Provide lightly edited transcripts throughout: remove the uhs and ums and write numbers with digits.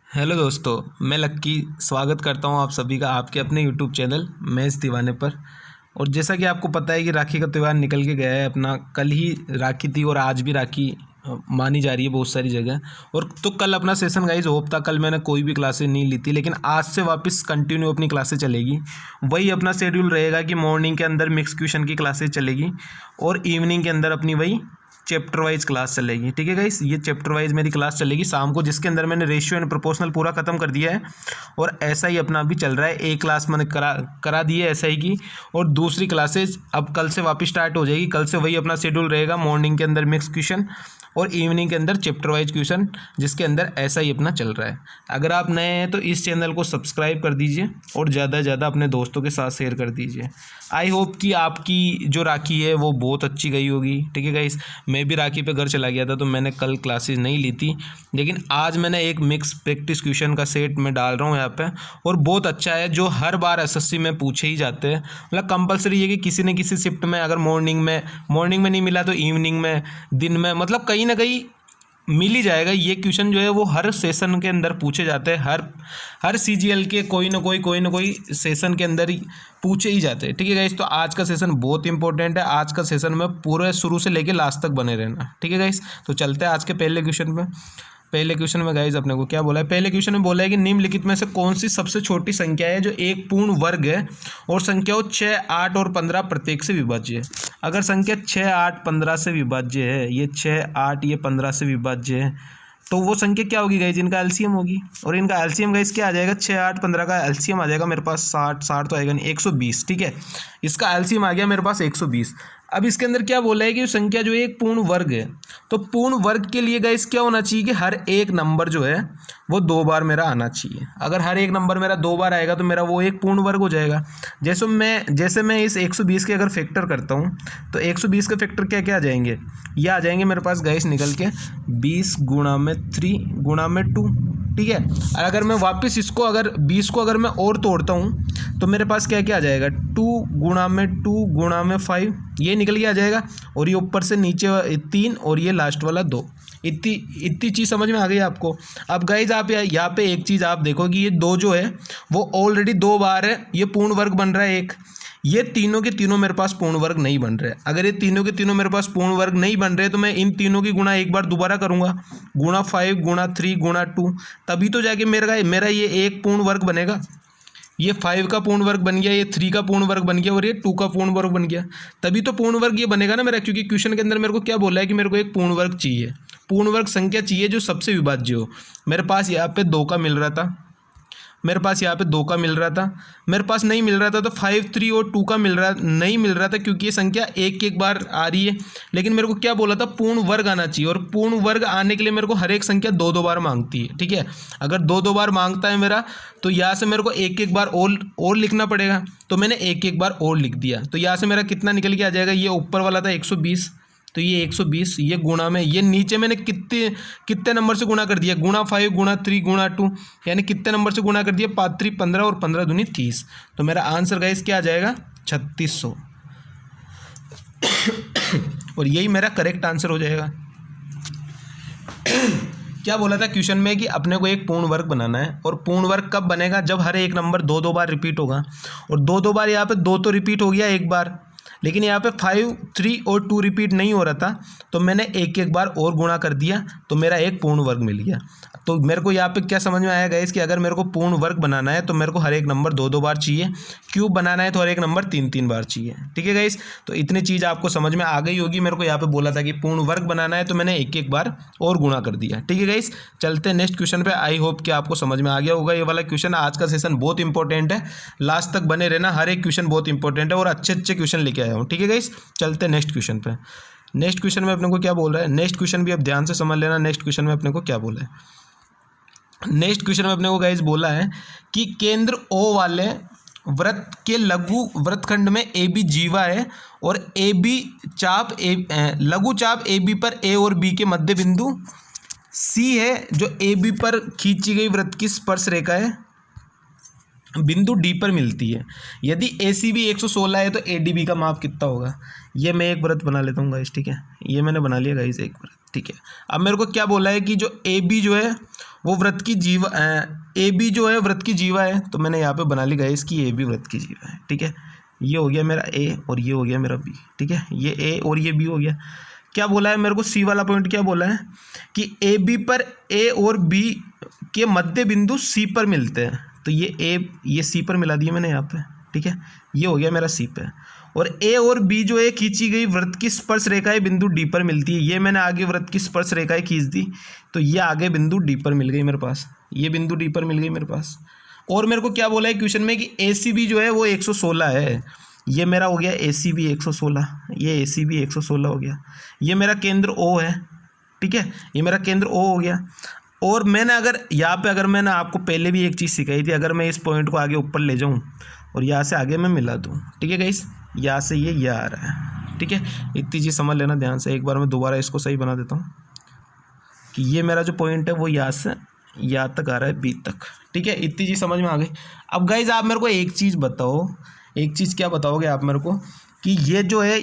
Hello दोस्तों, मैं लक्की स्वागत करता हूं आप सभी का आपके अपने यूट्यूब चैनल मैच दीवाने पर। और जैसा कि आपको पता है कि राखी का त्यौहार निकल के गया है अपना। कल ही राखी थी और आज भी राखी मानी जा रही है बहुत सारी जगह। और तो कल अपना सेशन गाइज ऑफ था। कल मैंने कोई भी क्लासेस नहीं ली थी, लेकिन आज से वापस कंटिन्यू अपनी क्लासेस चलेगी। वही अपना शेड्यूल रहेगा कि मॉर्निंग के अंदर मिक्स ट्यूशन की क्लासेस चलेगी और इवनिंग के अंदर अपनी वही चैप्टर वाइज क्लास चलेगी। ठीक है गाइस, ये चैप्टर वाइज मेरी क्लास चलेगी शाम को, जिसके अंदर मैंने रेशियो एंड प्रोपोर्शनल पूरा खत्म कर दिया है। और ऐसा ही अपना अभी चल रहा है। एक क्लास मैंने करा दी है ऐसा ही की, और दूसरी क्लासेज अब कल से वापस स्टार्ट हो जाएगी। कल से वही अपना शेड्यूल रहेगा, मॉर्निंग के अंदर मिक्स क्वेश्चन और इवनिंग के अंदर चैप्टर वाइज क्वेश्चन, जिसके अंदर ऐसा ही अपना चल रहा है। अगर आप नए हैं तो इस चैनल को सब्सक्राइब कर दीजिए और ज़्यादा से ज़्यादा अपने दोस्तों के साथ शेयर कर दीजिए। आई होप कि आपकी जो राखी है वो बहुत अच्छी गई होगी। ठीक है गाइस, मैं भी राखी पे घर चला गया था तो मैंने कल क्लासेस नहीं ली थी, लेकिन आज मैंने एक मिक्स प्रैक्टिस क्वेश्चन का सेट में डाल रहा हूँ यहाँ पे। और बहुत अच्छा है, जो हर बार एसएससी में पूछे ही जाते हैं। मतलब कंपलसरी है कि किसी न किसी शिफ्ट में, अगर मॉर्निंग में नहीं मिला तो इवनिंग में, दिन में, मतलब कहीं ना कहीं मिल ही जाएगा। ये क्वेश्चन जो है वो हर सेशन के अंदर पूछे जाते हैं। हर सीजीएल के कोई ना कोई सेशन के अंदर ही पूछे ही जाते हैं। ठीक है गाइस, तो आज का सेशन बहुत इंपॉर्टेंट है। आज का सेशन में पूरे शुरू से लेके लास्ट तक बने रहना। ठीक है गाइस, तो चलते हैं आज के पहले क्वेश्चन पे। पहले क्वेश्चन में गाइस अपने को क्या बोला है? पहले क्वेश्चन में बोला है कि निम्नलिखित में से कौन सी सबसे छोटी संख्या है जो एक पूर्ण वर्ग है और संख्याओं 6, 8 और 15 प्रत्येक से विभाज्य है। अगर संख्या 6, 8, 15 से विभाज्य है, ये 6, 8, ये 15 से विभाज्य है, तो वो संख्या क्या होगी गाइस? इनका एलसीएम होगी। और इनका एलसीएम गाइस क्या आ जाएगा? 6, 8, 15 का एलसीएम आ जाएगा मेरे पास 60 तो आएगा नहीं, 120। ठीक है, इसका एलसीएम आ गया मेरे पास 120। अब इसके अंदर क्या बोला है कि संख्या जो है एक पूर्ण वर्ग है, तो पूर्ण वर्ग के लिए गाइस क्या होना चाहिए कि हर एक नंबर जो है वो 2 बार मेरा आना चाहिए। अगर हर एक नंबर मेरा 2 बार आएगा तो मेरा वो एक पूर्ण वर्ग हो जाएगा। जैसे मैं इस 120 के अगर फैक्टर करता हूँ तो 120 के फैक्टर क्या क्या आ जाएंगे? ये आ जाएंगे मेरे पास गाइस निकल के 20 गुणा में 3 गुणा में 2। ठीक है, और अगर मैं वापस इसको अगर 20 को अगर मैं और तोड़ता हूँ तो मेरे पास क्या क्या आ जाएगा? 2 गुणा में 2 गुणा में 5, ये निकल के आ जाएगा। और ये ऊपर से नीचे 3 और ये लास्ट वाला 2। इतनी चीज़ समझ में आ गई आपको? अब गाइज आप यहाँ पे एक चीज़ आप देखो कि ये 2 जो है वो ऑलरेडी 2 बार है, ये पूर्ण वर्ग बन रहा है एक। ये तीनों के तीनों मेरे पास पूर्ण वर्ग नहीं बन रहे। अगर ये तीनों के तीनों मेरे पास पूर्ण वर्ग नहीं बन रहे तो मैं इन तीनों की गुणा एक बार दोबारा करूंगा, गुणा 5 गुणा 3 गुणा 2, तभी तो जाके मेरा ये एक पूर्ण वर्ग बनेगा। ये 5 का पूर्ण वर्ग बन गया, ये 3 का पूर्ण वर्ग बन गया और ये 2 का पूर्ण वर्ग बन गया। तभी तो पूर्ण वर्ग ये बनेगा ना मेरा, क्योंकि क्वेश्चन के अंदर मेरे को क्या बोला है कि मेरे को एक पूर्ण वर्ग चाहिए, पूर्ण वर्ग संख्या चाहिए जो सबसे विभाज्य हो। मेरे पास यहाँ पे 2 का मिल रहा था, मेरे पास यहाँ पे 2 का मिल रहा था, मेरे पास नहीं मिल रहा था तो 5, 3 और 2 का नहीं मिल रहा था, क्योंकि ये संख्या एक बार आ रही है। लेकिन मेरे को क्या बोला था? पूर्ण वर्ग आना चाहिए, और पूर्ण वर्ग आने के लिए मेरे को हर एक संख्या 2 बार मांगती है। ठीक है, अगर 2 बार मांगता है मेरा तो यहाँ से मेरे को एक बार और लिखना पड़ेगा, तो मैंने एक बार और लिख दिया। तो यहाँ से मेरा कितना निकल के आ जाएगा? ये ऊपर वाला था 120, तो ये 120, ये गुणा में ये नीचे मैंने कितने नंबर से गुणा कर दिया? गुणा 5 गुणा 3 गुणा 2, यानी कितने नंबर से गुणा कर दिया? 5 3 15 और 15 दूनी 30। तो मेरा आंसर गाइस क्या आ जाएगा? 3600। और यही मेरा करेक्ट आंसर हो जाएगा। क्या बोला था क्वेश्चन में कि अपने को एक पूर्ण वर्ग बनाना है, और पूर्ण वर्ग कब बनेगा? जब हर एक नंबर 2 बार रिपीट होगा। और 2 बार यहाँ पे 2 तो रिपीट हो गया एक बार, लेकिन यहाँ पे 5, 3 और 2 रिपीट नहीं हो रहा था, तो मैंने एक बार और गुणा कर दिया तो मेरा एक पूर्ण वर्ग मिल गया। तो मेरे को यहाँ पे क्या समझ में आया गाइस कि अगर मेरे को पूर्ण वर्ग बनाना है तो मेरे को हर एक नंबर 2 बार चाहिए, क्यूब बनाना है तो हर एक नंबर 3 बार चाहिए। ठीक है गाइस, तो इतनी चीज़ आपको समझ में आ गई होगी। मेरे को यहाँ पे बोला था कि पूर्ण वर्ग बनाना है तो मैंने एक बार और गुणा कर दिया। ठीक है गाइस, चलते हैं नेक्स्ट क्वेश्चन पे। आई होप कि आपको समझ में आ गया होगा। ये वाला क्वेश्चन, आज का सेशन बहुत इंपॉर्टेंट है, लास्ट तक बने रहना। हर एक क्वेश्चन बहुत इंपॉर्टेंट है और अच्छे क्वेश्चन लेके आया हूँ। ठीक है गाइस, चलते हैं नेक्स्ट क्वेश्चन पे। नेक्स्ट क्वेश्चन में अपने को क्या बोल रहा है? नेक्स्ट क्वेश्चन भी अब ध्यान से समझ लेना। नेक्स्ट क्वेश्चन में अपने को क्या बोला है? नेक्स्ट क्वेश्चन में अपने को गाइस बोला है कि केंद्र O वाले वृत्त के लघु वृत्तखंड में AB जीवा है और AB चाप लघु चाप AB पर A और B के मध्य बिंदु C है, जो AB पर खींची गई वृत्त की स्पर्श रेखा है बिंदु D पर मिलती है। यदि ACB 116 है तो ADB का माप कितना होगा? ये मैं एक वृत्त बना लेता हूँ गाइस। ठीक है, ये मैंने बना लिया गाइस एक वृत्त। ठीक है। अब मेरे को क्या बोला है कि जो ए बी जो है वो वृत्त की जीवा, ए बी जो है वृत्त की जीवा है, तो मैंने यहाँ पे बना ली गाइस इसकी ए बी वृत्त की जीवा है। ठीक है, ये हो गया मेरा ए और ये हो गया मेरा बी। ठीक है, ये ए और ये बी हो गया। क्या बोला है मेरे को, सी वाला पॉइंट क्या बोला है कि ए बी पर ए और बी के मध्य बिंदु सी पर मिलते हैं, तो ये सी पर मिला दिया मैंने यहाँ पे। ठीक है, ये हो गया मेरा सी पे। और ए और बी जो है खींची गई वृत्त की स्पर्श रेखाएं बिंदु डी पर मिलती है, ये मैंने आगे वृत्त की स्पर्श रेखाएं खींच दी, तो ये आगे बिंदु डी पर मिल गई मेरे पास, ये बिंदु डी पर मिल गई मेरे पास। और मेरे को क्या बोला है क्वेश्चन में कि ए सी बी जो है वो 116 है, ये मेरा हो गया ए सी बी 116, ये ए सी बी 116 हो गया। ये मेरा केंद्र ओ है। ठीक है, ये मेरा केंद्र ओ हो गया। और मैंने अगर यहाँ पे अगर मैंने आपको पहले भी एक चीज़ सिखाई थी, अगर मैं इस पॉइंट को आगे ऊपर ले जाऊँ और यहाँ से आगे मैं मिला दूँ, ठीक है गाइस, यहाँ से ये आ रहा है। ठीक है, इतनी चीज़ समझ लेना ध्यान से। एक बार मैं दोबारा इसको सही बना देता हूँ कि ये मेरा जो पॉइंट है वो यहाँ से यहाँ तक आ रहा है बी तक। ठीक है, इतनी चीज़ समझ में आ गई। अब गाइस आप मेरे को एक चीज़ बताओ, एक चीज़ क्या बताओगे आप मेरे को कि ये जो है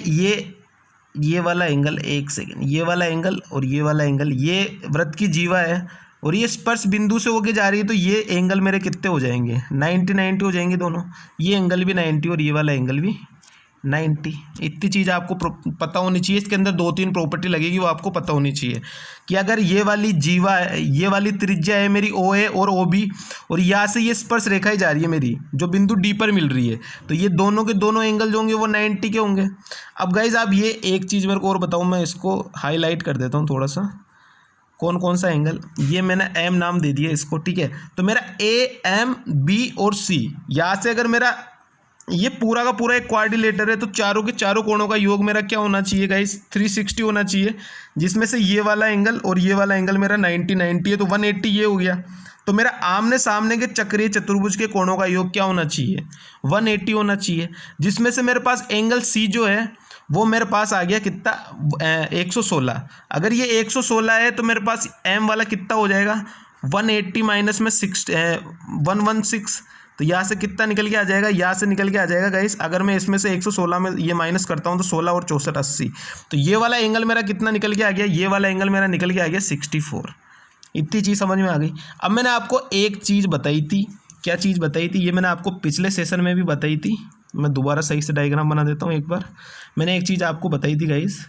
ये वाला एंगल, एक सेकेंड, ये वाला एंगल और ये वाला एंगल, ये वृत्त की जीवा है और ये स्पर्श बिंदु से होके जा रही है, तो ये एंगल मेरे कितने हो जाएंगे, 90 हो जाएंगे दोनों। ये एंगल भी 90 और ये वाला एंगल भी 90। इतनी चीज़ आपको पता होनी चाहिए। इसके अंदर 2-3 प्रॉपर्टी लगेगी, वो आपको पता होनी चाहिए कि अगर ये वाली जीवा है, ये वाली त्रिज्या है मेरी ओ ए और ओ बी, और यहाँ से ये स्पर्श रेखाएं जा रही है मेरी जो बिंदु डी पर मिल रही है, तो ये दोनों के दोनों एंगल जो होंगे वो 90 के होंगे। अब गाइज आप ये एक चीज़ मेरे को और बताऊँ, मैं इसको हाईलाइट कर देता हूँ थोड़ा सा, कौन कौन सा एंगल, ये मैंने एम नाम दे दिया इसको। ठीक है, तो मेरा ए एम बी और सी, यहाँ से अगर मेरा ये पूरा का पूरा एक क्वाड्रिलेटर है, तो चारों के चारों कोणों का योग मेरा क्या होना चाहिए गाइस, 360 होना चाहिए, जिसमें से ये वाला एंगल और ये वाला एंगल मेरा 90 है, तो 180 ये हो गया। तो मेरा आमने सामने के चक्रीय चतुर्भुज के कोणों का योग क्या होना चाहिए, 180 होना चाहिए, जिसमें से मेरे पास एंगल सी जो है वो मेरे पास आ गया कितना, 116। अगर ये 116 है तो मेरे पास एम वाला कितना हो जाएगा, 180 माइनस में 116, तो यहाँ से कितना निकल के आ जाएगा, यहाँ से निकल के आ जाएगा गाइस, अगर मैं इसमें से 116 में ये माइनस करता हूँ तो 16 और 64 80, तो ये वाला एंगल मेरा कितना निकल के आ गया, ये वाला एंगल मेरा निकल के आ गया 64। इतनी चीज़ समझ में आ गई। अब मैंने आपको एक चीज़ बताई थी, क्या चीज़ बताई थी, ये मैंने आपको पिछले सेशन में भी बताई थी, मैं दोबारा सही से डायग्राम बना देता हूँ एक बार। मैंने एक चीज़ आपको बताई थी गाइस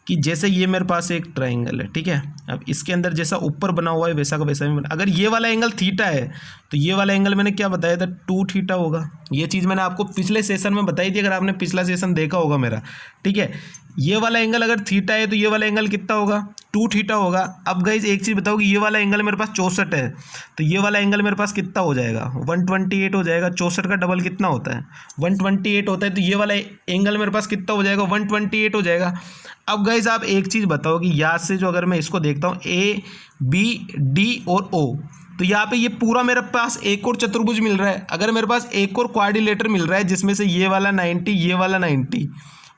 कि जैसे ये मेरे पास एक ट्रायंगल है, ठीक है, अब इसके अंदर जैसा ऊपर बना हुआ है वैसा का वैसा भी बना, अगर ये वाला एंगल थीटा है तो ये वाला एंगल मैंने क्या बताया था, 2 थीटा होगा। ये चीज़ मैंने आपको पिछले सेशन में बताई थी, अगर आपने पिछला सेशन देखा होगा मेरा। ठीक है, ये वाला एंगल अगर थीटा है तो ये वाला एंगल कितना होगा, 2 थीटा होगा। अब गाइस एक चीज़ बताओ कि ये वाला एंगल मेरे पास 64 है, तो ये वाला एंगल मेरे पास कितना हो जाएगा, 128 हो जाएगा। 64 का डबल कितना होता है, 128 होता है, तो ये वाला एंगल मेरे पास कितना हो जाएगा, 128 हो जाएगा। अब गाइस आप एक चीज़ बताओ कि यहाँ से जो अगर मैं इसको देखता हूँ ए बी डी और ओ, तो यहाँ पे ये पूरा मेरे पास एक और चतुर्भुज मिल रहा है। अगर मेरे पास एक और क्वाड्रिलेटर मिल रहा है जिसमें से ये वाला 90, ये वाला 90,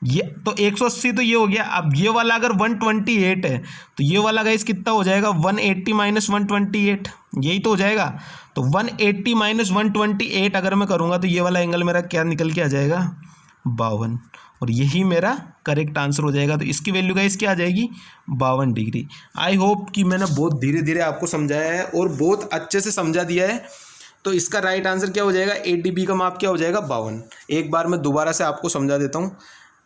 ये तो 180 तो ये हो गया। अब ये वाला अगर 128 है तो ये वाला गाइस कितना हो जाएगा, 180 माइनस 128, यही तो हो जाएगा। तो 180 माइनस 128 अगर मैं करूँगा तो ये वाला एंगल मेरा क्या निकल के आ जाएगा, 52, और यही मेरा करेक्ट आंसर हो जाएगा। तो इसकी वैल्यू गाइस क्या आ जाएगी, 52 डिग्री। आई होप कि मैंने बहुत धीरे धीरे आपको समझाया है और बहुत अच्छे से समझा दिया है। तो इसका राइट आंसर क्या हो जाएगा, ADB का माप क्या हो जाएगा, 52। एक बार मैं दोबारा से आपको समझा देता हूँ।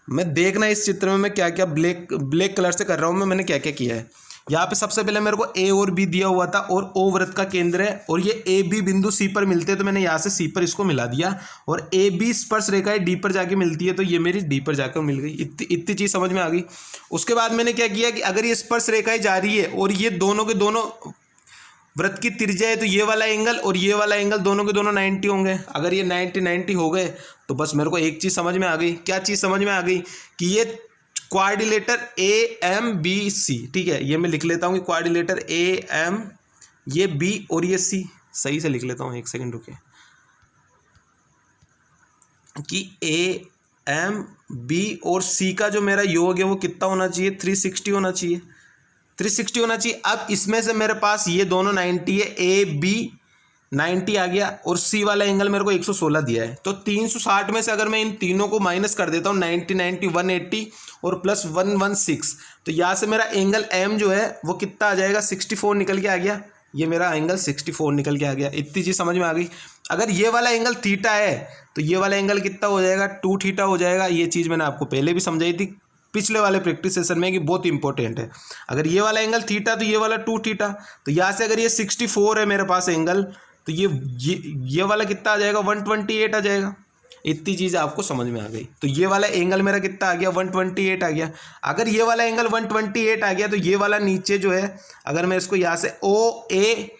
मैं देखना इस चित्र में मैं क्या क्या ब्लैक कलर से कर रहा हूँ, मैंने क्या क्या किया है। यहाँ पे सबसे पहले मेरे को A और B दिया हुआ था और O वृत्त का केंद्र है और ये AB बिंदु C पर मिलते हैं, तो मैंने यहाँ से C पर इसको मिला दिया और AB स्पर्श रेखाएं D पर जाके मिलती है, तो ये मेरी D पर जाकर मिल गई। इतनी चीज़ समझ में आ गई। उसके बाद मैंने क्या किया कि अगर ये स्पर्श रेखाएं जा रही है और ये दोनों के दोनों वृत्त की त्रिज्या है, तो ये वाला एंगल और ये वाला एंगल दोनों के दोनों 90 होंगे। अगर ये 90 हो गए तो बस मेरे को एक चीज़ समझ में आ गई। क्या चीज़ समझ में आ गई कि ये क्वाड्रिलेटर AMBC, ठीक है, ये मैं लिख लेता हूँ कि क्वाड्रिलेटर AM, ये B और ये C, सही से लिख लेता हूँ, एक सेकंड रुके, कि AMB और C का जो मेरा योग है वो कितना होना चाहिए, 360 होना चाहिए, 360 होना चाहिए। अब इसमें से मेरे पास ये दोनों 90 है, AB 90 आ गया, और सी वाला एंगल मेरे को 116 दिया है। तो 360 में से अगर मैं इन तीनों को माइनस कर देता हूँ, 90 90 180 और प्लस 116, तो यहाँ से मेरा एंगल एम जो है वो कितना आ जाएगा, 64 निकल के आ गया। ये मेरा एंगल 64 निकल के आ गया। इतनी चीज़ समझ में आ गई। अगर ये वाला एंगल थीटा है तो ये वाला एंगल कितना हो जाएगा, 2 थीटा हो जाएगा। ये चीज़ मैंने आपको पहले भी समझाई थी पिछले वाले प्रैक्टिस सेशन में कि बहुत इंपॉर्टेंट है। अगर ये वाला एंगल थीटा तो ये वाला 2 थीटा। तो यहाँ से अगर ये 64 है मेरे पास एंगल, तो ये वाला कितना आ जाएगा, 128 आ जाएगा। इतनी चीज़ आपको समझ में आ गई। तो ये वाला एंगल मेरा कितना आ गया, 128 आ गया। अगर ये वाला एंगल 128 आ गया तो ये वाला नीचे जो है, अगर मैं इसको यहाँ से ओ ए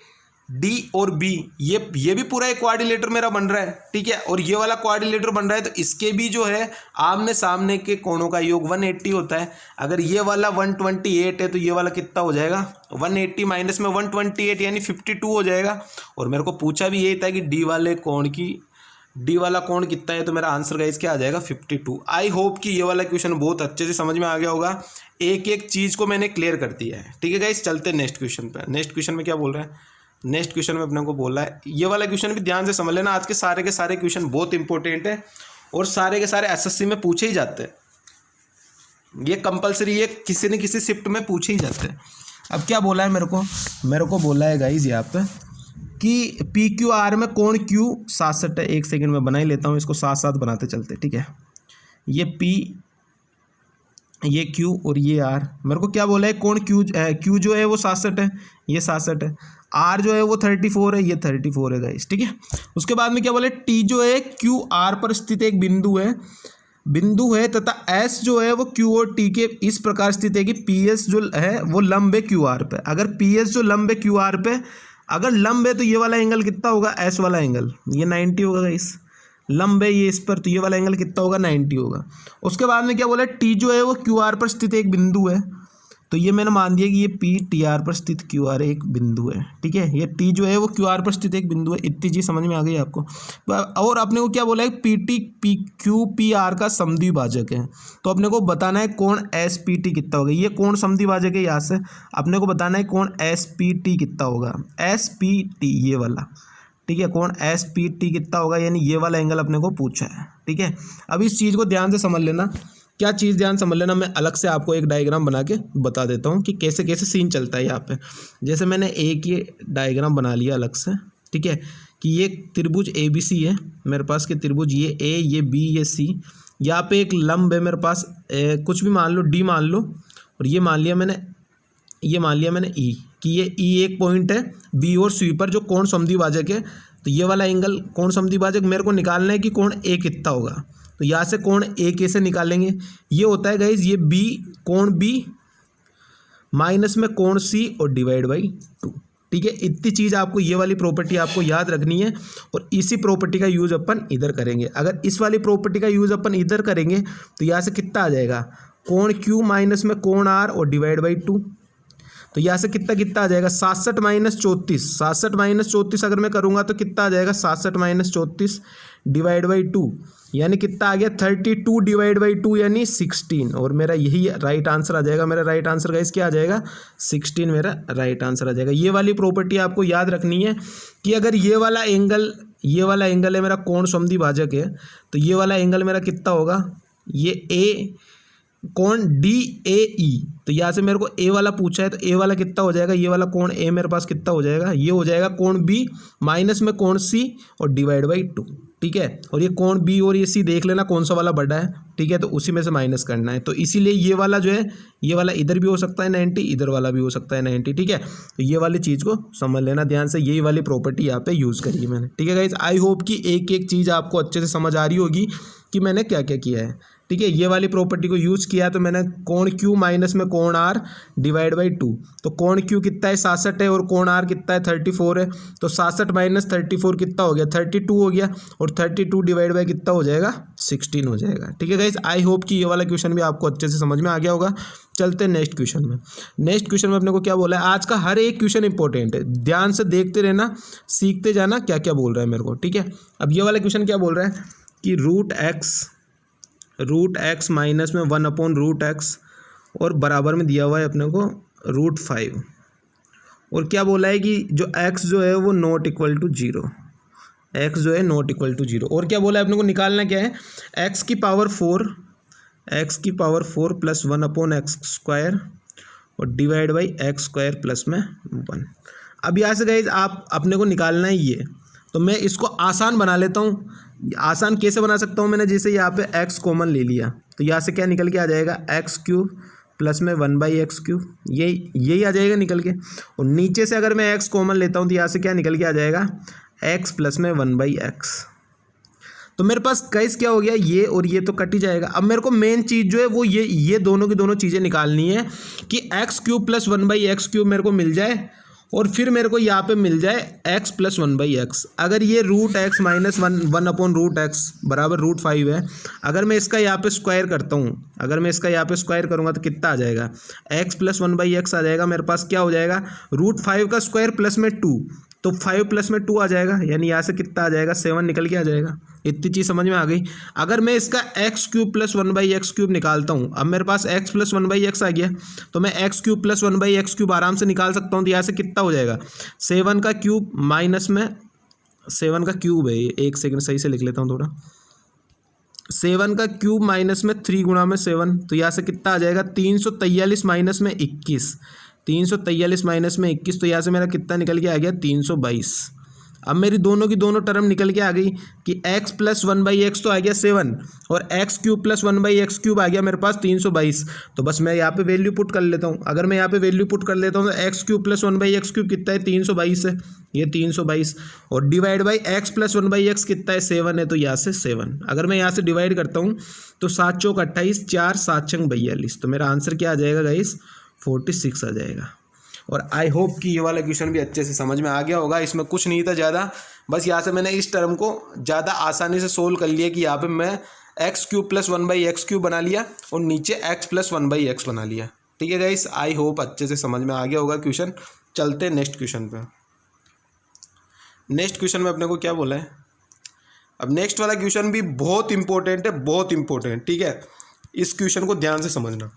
डी और बी, ये भी पूरा एक क्वाड्रिलेटर मेरा बन रहा है, ठीक है। और ये वाला क्वाड्रिलेटर बन रहा है, तो इसके भी जो है आमने सामने के कोणों का योग 180 होता है। अगर ये वाला 128 है तो ये वाला कितना हो जाएगा, 180 माइनस में 128 यानी 52 हो जाएगा। और मेरे को पूछा भी यही था कि डी वाला कोण कितना है, तो मेरा आंसर गाइस क्या आ जाएगा, 52। आई होप कि ये वाला क्वेश्चन बहुत अच्छे से समझ में आ गया होगा। एक एक चीज़ को मैंने क्लियर कर दिया है, ठीक है गाइस। चलते हैं नेक्स्ट क्वेश्चन पर। नेक्स्ट क्वेश्चन में क्या बोल रहा है, नेक्स्ट क्वेश्चन में अपने को बोला है, ये वाला क्वेश्चन भी ध्यान से समझ लेना। आज के सारे क्वेश्चन बहुत इंपॉर्टेंट है और सारे के सारे एसएससी में पूछे ही जाते हैं। ये कंपलसरी है, किसी न किसी शिफ्ट में पूछे ही जाते हैं। अब क्या बोला है मेरे को बोला है गाइज यहाँ पे कि पी क्यू आर में कोण क्यू 67 है। एक सेकंड में बना ही लेता हूँ इसको, साथ साथ बनाते चलते, ठीक है। ये पी, ये क्यू और ये आर। मेरे को क्या बोला है, कोण क्यू जो है वो 67 है, ये 67 है। आर जो है वो 34 है, ये 34 है गाइस, ठीक है। उसके बाद में क्या बोले, टी जो है क्यू आर पर स्थित एक बिंदु है तथा एस जो है वो क्यू और टी के इस प्रकार स्थित है कि पी एस जो है वो लंब है क्यू आर पे। अगर पी एस जो लंब है क्यू आर पे, अगर लंब है तो ये वाला एंगल कितना होगा, एस वाला एंगल, ये 90 होगा गाइस। लंब है ये इस पर, तो ये वाला एंगल कितना होगा, 90 होगा। उसके बाद में क्या बोला, टी जो है वो क्यू आर पर स्थित एक बिंदु है, तो ये मैंने मान दिया कि ये पी टी आर पर स्थित क्यू आर एक बिंदु है, ठीक है। ये टी जो है वो क्यू आर पर स्थित एक बिंदु है। इतनी चीज़ समझ में आ गई आपको। और अपने को क्या बोला है, P T P Q P R का समद्विभाजक है, तो अपने को बताना है कोण एस पी टी कितना होगा। ये कोण समद्विभाजक है, यहाँ से अपने को बताना है कोण एस पी टी कितना होगा, एस पी टी ये वाला, ठीक है। कोण एस पी टी कितना होगा, यानी ये वाला एंगल अपने को पूछा है, ठीक है। अब इस चीज़ को ध्यान से समझ लेना। क्या चीज़ ध्यान समझ लेना, मैं अलग से आपको एक डायग्राम बना के बता देता हूँ कि कैसे कैसे सीन चलता है यहाँ पे। जैसे मैंने एक ये डायग्राम बना लिया अलग से, ठीक है, कि ये त्रिभुज ए बी सी है मेरे पास के त्रिभुज, ये ए, ये बी, ये सी। यहाँ पे एक लंब है मेरे पास, कुछ भी मान लो, डी मान लो, और ये मान लिया मैंने ई, कि ये ई एक पॉइंट है बी और सी पर जो कोण समद्विभाजक है। तो ये वाला एंगल कोण समद्विभाजक मेरे को निकालना है कि कोण ए कितना होगा। तो यहाँ से कोण ए कैसे निकालेंगे, ये होता है गाइज, ये बी, कोण बी माइनस में कोण सी और डिवाइड बाई 2, ठीक है। इतनी चीज़ आपको, ये वाली प्रॉपर्टी आपको याद रखनी है, और इसी प्रॉपर्टी का यूज अपन इधर करेंगे। अगर इस वाली प्रॉपर्टी का यूज अपन इधर करेंगे तो यहाँ से कितना आ जाएगा, कोण क्यू माइनस में कोण आर और डिवाइड बाई 2। तो यहाँ से कितना आ जाएगा, 67 माइनस 34, 67 माइनस 34 अगर मैं करूँगा तो कितना आ जाएगा, 67 माइनस 34 डिवाइड बाई 2, यानी कितना आ गया, 32 डिवाइड बाई 2 यानी 16। और मेरा यही राइट आंसर आ जाएगा। मेरा राइट आंसर गाइस क्या आ जाएगा, 16 मेरा राइट आंसर आ जाएगा। ये वाली प्रॉपर्टी आपको याद रखनी है कि अगर ये वाला एंगल है मेरा कोण समद्विभाजक है, तो ये वाला एंगल मेरा कितना होगा, ये ए कोण डी ए ई। तो यहाँ से मेरे को ए वाला पूछा है, तो ए वाला कितना हो जाएगा, ये वाला कोण ए मेरे पास कितना हो जाएगा, ये हो जाएगा कोण बी माइनस में कोण सी और डिवाइड बाई 2, ठीक है। और ये कोण बी और ये सी देख लेना कौन सा वाला बड़ा है, ठीक है, तो उसी में से माइनस करना है। तो इसीलिए ये वाला जो है, ये वाला इधर भी हो सकता है 90, इधर वाला भी हो सकता है 90, ठीक है। तो ये वाली चीज़ को समझ लेना ध्यान से, यही वाली प्रॉपर्टी यहाँ पे यूज़ करी है मैंने, ठीक है गाइज। आई होप कि एक एक चीज़ आपको अच्छे से समझ आ रही होगी कि मैंने क्या क्या किया है, ठीक है। ये वाली प्रॉपर्टी को यूज़ किया तो मैंने कोण क्यू माइनस में कोण आर डिवाइड बाई 2। तो कोण क्यू कितना है, 67 है, और कोण आर कितना है, 34 है। तो 67 माइनस 34 कितना हो गया, 32 हो गया, और 32 डिवाइड बाई कितना हो जाएगा, 16 हो जाएगा, ठीक है गाइस। आई होप कि ये वाला क्वेश्चन भी आपको अच्छे से समझ में आ गया होगा। चलते हैं नेक्स्ट क्वेश्चन में। नेक्स्ट क्वेश्चन में अपने को क्या बोला है, आज का हर एक क्वेश्चन इंपॉर्टेंट है, ध्यान से देखते रहना, सीखते जाना क्या क्या बोल रहा है मेरे को, ठीक है। अब ये वाला क्वेश्चन क्या बोल रहा है कि रूट एक्स माइनस में 1/√x और बराबर में दिया हुआ है अपने को √5, और क्या बोला है कि जो x जो है वो not equal to zero, x जो है नॉट इक्वल टू जीरो। और क्या बोला है अपने को निकालना क्या है, x की पावर 4 प्लस 1/x² और डिवाइड बाई x² प्लस में 1। अब यहाँ से गाइस आप अपने को निकालना है ये, तो मैं इसको आसान बना लेता हूँ। आसान कैसे बना सकता हूँ मैंने, जैसे यहाँ पे x कॉमन ले लिया तो यहाँ से क्या निकल के आ जाएगा, x³ प्लस में 1/x³, यही आ जाएगा निकल के। और नीचे से अगर मैं x कॉमन लेता हूँ तो यहाँ से क्या निकल के आ जाएगा, x प्लस में 1/x। तो मेरे पास गाइस क्या हो गया, ये और ये तो कट ही जाएगा। अब मेरे को मेन चीज़ जो है वो ये दोनों की दोनों चीज़ें निकालनी है कि x³ प्लस 1/x³ मेरे को मिल जाए और फिर मेरे को यहाँ पे मिल जाए x प्लस 1/x। अगर ये √x माइनस 1/√x बराबर √5 है, अगर मैं इसका यहाँ पे स्क्वायर करता हूँ, अगर मैं इसका यहाँ पे स्क्वायर करूँगा तो कितना आ जाएगा, x प्लस 1/x आ जाएगा। मेरे पास क्या हो जाएगा, √5 का स्क्वायर प्लस में 2, तो 5 प्लस में 2 आ जाएगा, यानी यहाँ से कितना आ जाएगा, 7 निकल के आ जाएगा। इतनी चीज़ समझ में आ गई। अगर मैं इसका x³ प्लस 1/x³ निकालता हूँ, अब मेरे पास x प्लस 1/x आ गया, तो मैं x³ प्लस 1/x³ आराम से निकाल सकता हूँ। तो यहाँ से कितना हो जाएगा, 7 का क्यूब माइनस में 7 का क्यूब है, एक सेकंड सही से लिख लेता हूँ थोड़ा, 7 का क्यूब माइनस में 3 गुणा में 7, तो यहाँ से कितना आ जाएगा, 343 माइनस में 21, 343 माइनस में 21, तो यहाँ से मेरा कितना निकल के आ गया, 322। अब मेरी दोनों की दोनों टर्म निकल के आ गई कि x प्लस 1/x तो आ गया 7 और x³ प्लस 1/x³ आ गया मेरे पास 322। तो बस मैं यहाँ पे वैल्यू पुट कर लेता हूँ। अगर मैं यहाँ पे वैल्यू पुट कर लेता हूँ तो x³ प्लस 1/x³ कितना है, 322 है, ये 322 और divide by x plus 1/x कितना है, 7 है, तो यहाँ से 7। अगर मैं यहाँ से डिवाइड करता हूँ तो 7 चौक 28, 4 7 छंग 42, तो मेरा आंसर क्या आ जाएगा गाइस, 46 आ जाएगा। और आई होप कि ये वाला क्वेश्चन भी अच्छे से समझ में आ गया होगा। इसमें कुछ नहीं था ज़्यादा, बस यहाँ से मैंने इस टर्म को ज़्यादा आसानी से सोल्व कर लिया कि यहाँ पे मैं x³ प्लस 1/x³ बना लिया और नीचे x प्लस 1/x बना लिया। ठीक है गाइस, आई होप अच्छे से समझ में आ गया होगा क्वेश्चन। चलते नेक्स्ट क्वेश्चन पे। नेक्स्ट क्वेश्चन में अपने को क्या बोला है, अब नेक्स्ट वाला क्वेश्चन भी बहुत इंपॉर्टेंट है, बहुत इंपॉर्टेंट। ठीक है, इस क्वेश्चन को ध्यान से समझना।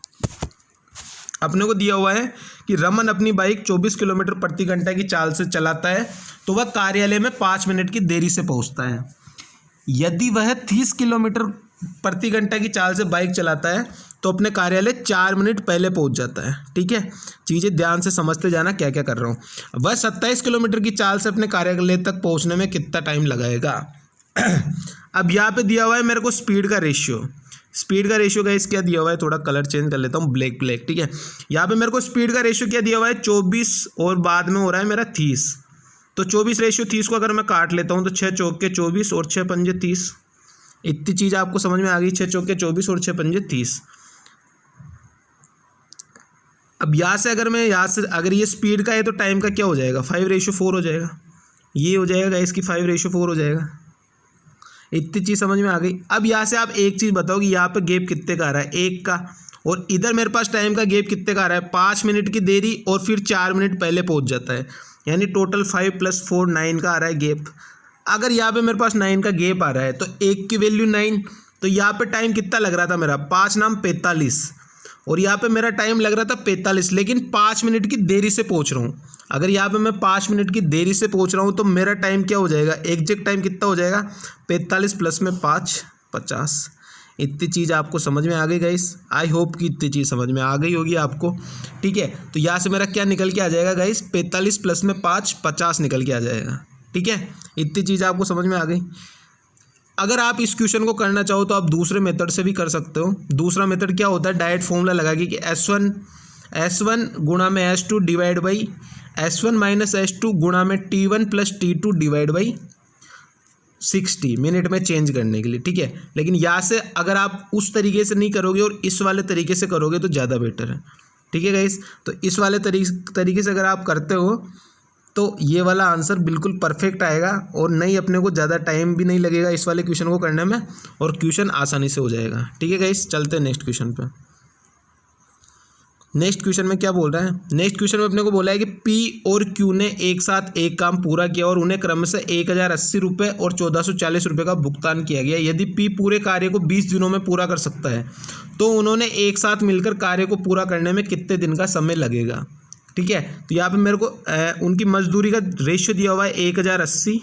अपने को दिया हुआ है कि रमन अपनी बाइक 24 किलोमीटर प्रति घंटा की चाल से चलाता है तो वह कार्यालय में 5 मिनट की देरी से पहुंचता है। यदि वह 30 किलोमीटर प्रति घंटा की चाल से बाइक चलाता है तो अपने कार्यालय 4 मिनट पहले पहुंच जाता है। ठीक है, चीज़ें ध्यान से समझते जाना क्या क्या कर रहा हूँ। वह 27 किलोमीटर की चाल से अपने कार्यालय तक पहुँचने में कितना टाइम लगाएगा। अब यहाँ पे दिया हुआ है मेरे को स्पीड का रेशियो। स्पीड का रेशियो गाइस क्या दिया हुआ है, थोड़ा कलर चेंज कर लेता हूँ, ब्लैक। ठीक है, यहाँ पे मेरे को स्पीड का रेशियो क्या दिया हुआ है, 24 और बाद में हो रहा है मेरा 30। तो 24 रेशियो 30 को अगर मैं काट लेता हूँ तो 6 चौके 24 और 6 पंजे 30। इतनी चीज़ आपको समझ में आ गई, 6 चौके 24 और 6 पंजे 30। अब यहाँ से अगर ये स्पीड का है तो टाइम का क्या हो जाएगा, 5:4 हो जाएगा। ये हो जाएगा गाइस कि 5:4 हो जाएगा। इतनी चीज़ समझ में आ गई। अब यहाँ से आप एक चीज़ बताओ कि यहाँ पे गैप कितने का आ रहा है, 1 का, और इधर मेरे पास टाइम का गैप कितने का आ रहा है, 5 मिनट की देरी और फिर 4 मिनट पहले पहुँच जाता है, यानी टोटल 5 + 4 9 का आ रहा है गैप। अगर यहाँ पे मेरे पास 9 का गैप आ रहा है तो 1 की वैल्यू 9, तो यहाँ पे टाइम कितना लग रहा था मेरा, 5 नाम 45, और यहाँ पे मेरा टाइम लग रहा था 45, लेकिन 5 मिनट की देरी से पहुँच रहा हूँ। अगर यहाँ पे मैं 5 मिनट की देरी से पहुँच रहा हूँ तो मेरा टाइम क्या हो जाएगा, एग्जैक्ट टाइम कितना हो जाएगा, 45 प्लस में 5 50। इतनी चीज़ आपको समझ में आ गई गाइस, आई होप कि इतनी चीज़ समझ में आ गई होगी आपको। ठीक है, तो यहाँ से मेरा क्या निकल के आ जाएगा गाइस, 45 प्लस में 5 50 निकल के आ जाएगा। ठीक है, इतनी चीज़ आपको समझ में आ गई। अगर आप इस क्वेश्चन को करना चाहो तो आप दूसरे मेथड से भी कर सकते हो। दूसरा मेथड क्या होता है, डायरेक्ट फॉर्मूला लगा के कि S1 गुणा में S2 divide by S1 minus S2 गुणा में T1 plus T2 divide by 60 minute में चेंज करने के लिए। ठीक है, लेकिन यहाँ से अगर आप उस तरीके से नहीं करोगे और इस वाले तरीके से करोगे तो ज़्यादा बेटर है। ठीक है गाइस, तो इस वाले तरीके से अगर आप करते हो तो ये वाला आंसर बिल्कुल परफेक्ट आएगा और नहीं अपने को ज़्यादा टाइम भी नहीं लगेगा इस वाले क्वेश्चन को करने में, और क्वेश्चन आसानी से हो जाएगा। ठीक है गाइस, चलते हैं नेक्स्ट क्वेश्चन पे। नेक्स्ट क्वेश्चन में क्या बोल रहा है, नेक्स्ट क्वेश्चन में अपने को बोला है कि P और Q ने एक साथ एक काम पूरा किया और उन्हें क्रमशः 1080 रुपये और 1440 रुपये का भुगतान किया गया। यदि P पूरे कार्य को 20 दिनों में पूरा कर सकता है तो उन्होंने एक साथ मिलकर कार्य को पूरा करने में कितने दिन का समय लगेगा। ठीक है। तो यहाँ पे मेरे को उनकी मजदूरी का रेशियो दिया हुआ है 1080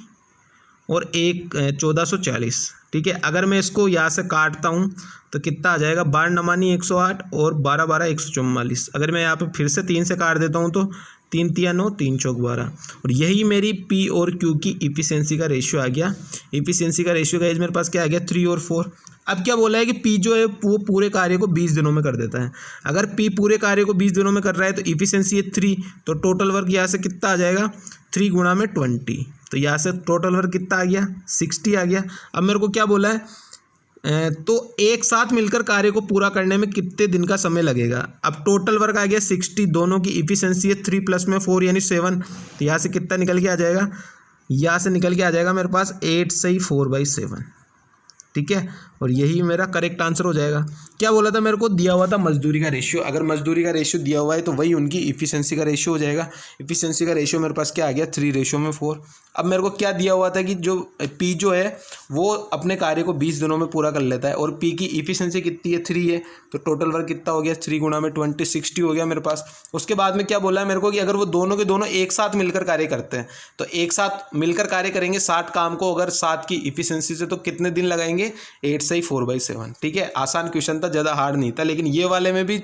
और 1440, ठीक है। अगर मैं इसको यहाँ से काटता हूँ तो कितना आ जाएगा, 12 नमानी 108 और 12 12 144। अगर मैं यहाँ पे फिर से 3 से काट देता हूँ तो 3 3 9 3 चौक 12, और यही मेरी पी और क्यू की इफिशियंसी का रेशियो आ गया। इफिशियंसी का रेशियो का मेरे पास क्या आ गया, 3 और 4। अब क्या बोला है कि पी जो है वो पूरे कार्य को 20 दिनों में कर देता है। अगर पी पूरे कार्य को 20 दिनों में कर रहा है तो इफिशियंसी है 3, तो टोटल वर्क यहाँ से कितना आ जाएगा, 3 गुणा में 20, तो यहाँ से टोटल वर्क कितना आ गया, 60 आ गया। अब मेरे को क्या बोला है, तो एक साथ मिलकर कार्य को पूरा करने में कितने दिन का समय लगेगा। अब टोटल वर्क आ गया 60, दोनों की इफिशियंसी है 3 प्लस में 4 यानी 7, तो यहाँ से कितना निकल के आ जाएगा, यहाँ से निकल के आ जाएगा मेरे पास 8 सही 4/7, ठीक है। और यही मेरा करेक्ट आंसर हो जाएगा। क्या बोला था मेरे को, दिया हुआ था मजदूरी का रेशियो। अगर मजदूरी का रेशियो दिया हुआ है तो वही उनकी इफिशियंसी का रेशियो हो जाएगा। इफिशियंसी का रेशियो मेरे पास क्या आ गया, 3:4। अब मेरे को क्या दिया हुआ था कि जो पी जो है वो अपने कार्य को 20 दिनों में पूरा कर लेता है, और पी की इफिशियंसी कितनी है, 3 है, तो टोटल वर्क कितना हो गया, 3 गुणा में 20, 60 हो गया मेरे पास। उसके बाद में क्या बोला है मेरे को कि अगर वो दोनों के दोनों एक साथ मिलकर कार्य करते हैं तो एक साथ मिलकर कार्य करेंगे 60 काम को, अगर 7 की इफिशियंसी से, तो कितने दिन लगाएंगे, 8 सही 4/7, ठीक है। आसान क्वेश्चन था, ज़्यादा हार्ड नहीं था, लेकिन ये वाले में भी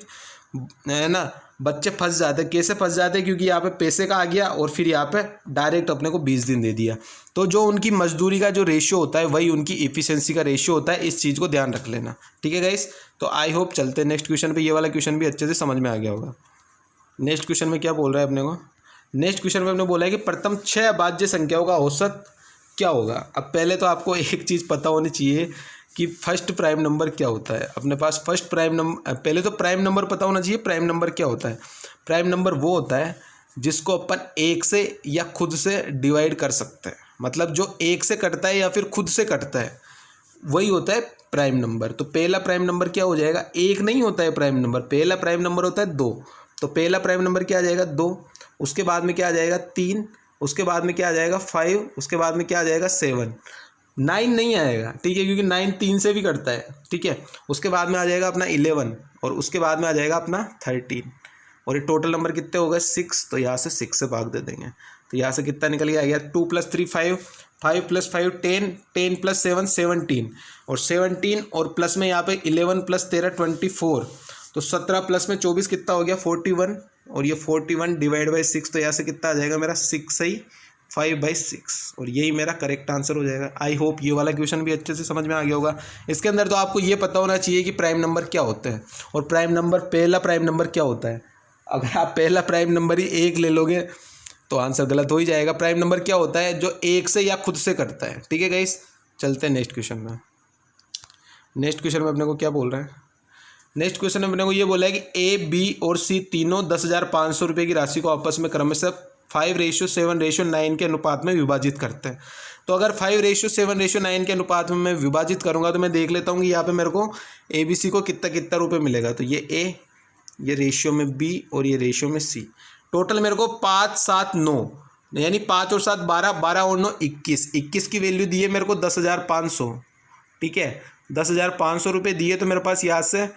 है ना बच्चे फंस जाते हैं। कैसे फंस जाते हैं, क्योंकि यहाँ पे पैसे का आ गया और फिर यहाँ पे डायरेक्ट अपने को 20 दिन दे दिया। तो जो उनकी मजदूरी का जो रेशियो होता है वही उनकी इफिशियंसी का रेशियो होता है, इस चीज़ को ध्यान रख लेना, ठीक है गाइस। तो आई होप चलते हैं नेक्स्ट क्वेश्चन पे। ये वाला क्वेश्चन भी अच्छे से समझ में आ गया होगा। नेक्स्ट क्वेश्चन में क्या बोल रहा है अपने को, नेक्स्ट क्वेश्चन में अपने बोला है कि प्रथम 6 अभाज्य संख्याओं का औसत क्या होगा। अब पहले तो आपको एक चीज़ पता होनी चाहिए कि फर्स्ट प्राइम नंबर क्या होता है। अपने पास फर्स्ट प्राइम नंबर, पहले तो प्राइम नंबर पता होना चाहिए। प्राइम नंबर क्या होता है, प्राइम नंबर वो होता है जिसको अपन 1 से या खुद से डिवाइड कर सकते हैं, मतलब जो 1 से कटता है या फिर खुद से कटता है वही होता है प्राइम नंबर। तो पहला प्राइम नंबर क्या हो जाएगा, 1 नहीं होता है प्राइम नंबर, पहला प्राइम नंबर होता है 2। तो पहला प्राइम नंबर क्या आ जाएगा, 2। उसके बाद में क्या आ जाएगा, 3। उसके बाद में क्या आ जाएगा, 5। उसके बाद में क्या आ जाएगा, 7। 9 नहीं आएगा, ठीक है, क्योंकि 9 3 से भी कटता है, ठीक है। उसके बाद में आ जाएगा अपना 11, और उसके बाद में आ जाएगा अपना 13, और ये टोटल नंबर कितने हो गए, 6। तो यहाँ से 6 से भाग दे देंगे, तो यहाँ से कितना निकल गया, 2 + 3 5, 5 + 5 10, 10 + 7 17, और 17 और प्लस में यहाँ पे 11 + 13 24, तो 17 प्लस में 24 कितना हो गया, 41, और ये 41 डिवाइड बाई 6, तो यहाँ से कितना आ जाएगा मेरा 6 सही 5/6, और यही मेरा करेक्ट आंसर हो जाएगा। आई होप ये वाला क्वेश्चन भी अच्छे से समझ में आ गया होगा। इसके अंदर तो आपको ये पता होना चाहिए कि प्राइम नंबर क्या होते हैं, और प्राइम नंबर, पहला प्राइम नंबर क्या होता है। अगर आप पहला प्राइम नंबर ही 1 ले लोगे तो आंसर गलत हो ही जाएगा। प्राइम नंबर क्या होता है, जो 1 से या खुद से कटता है, ठीक है गाइस। चलते हैं नेक्स्ट क्वेश्चन में। नेक्स्ट क्वेश्चन में अपने को क्या बोल रहा है, नेक्स्ट क्वेश्चन में अपने को ये बोला है कि ए, बी और सी तीनों 10,500 रुपये की राशि को आपस में क्रमशः 5:7:9 के अनुपात में विभाजित करते हैं। तो अगर 5:7:9 के अनुपात में मैं विभाजित करूंगा तो मैं देख लेता हूँ कि यहाँ पे मेरे को ए बी सी को कितना कितना रुपये मिलेगा। तो ये ए, ये रेशियो में बी, और ये रेशियो में सी। टोटल मेरे को 5 7 9, यानी 5 और 7 12, 12 और 9 21, 21 की वैल्यू दी है मेरे को 10,500, ठीक है। 10,500 रुपये दिए, तो मेरे पास यहाँ से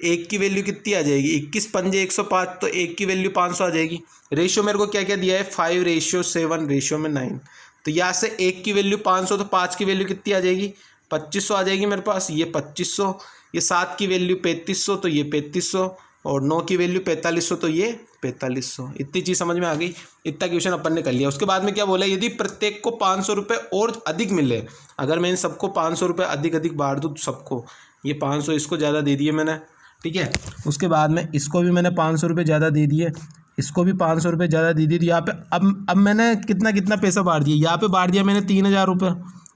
1 की वैल्यू कितनी आ जाएगी, 21 पंजे 105, तो 1 की वैल्यू 500 आ जाएगी। रेशियो मेरे को क्या क्या दिया है, 5:7:9, तो यहाँ से 1 की वैल्यू 500, तो 5 की वैल्यू कितनी आ जाएगी, 2500 आ जाएगी मेरे पास, ये 2500। ये 7 की वैल्यू 3500, तो ये 3500, और 9 की वैल्यू 4500, तो ये 4500। इतनी चीज़ समझ में आ गई। इतना क्वेश्चन अपन ने कर लिया। उसके बाद में क्या बोला, यदि प्रत्येक को 500 रुपये और अधिक मिले, अगर मैं इन सबको 500 रुपये अधिक बांट दूँ सबको, ये 500 इसको ज़्यादा दे दिए मैंने, ठीक है। उसके बाद में इसको भी मैंने 500 रुपये ज़्यादा दे दिए, इसको भी 500 रुपये ज़्यादा दे दिए। तो यहाँ पे अब मैंने कितना पैसा बांट दिया, यहाँ पे बांट दिया मैंने 3,000 रुपये,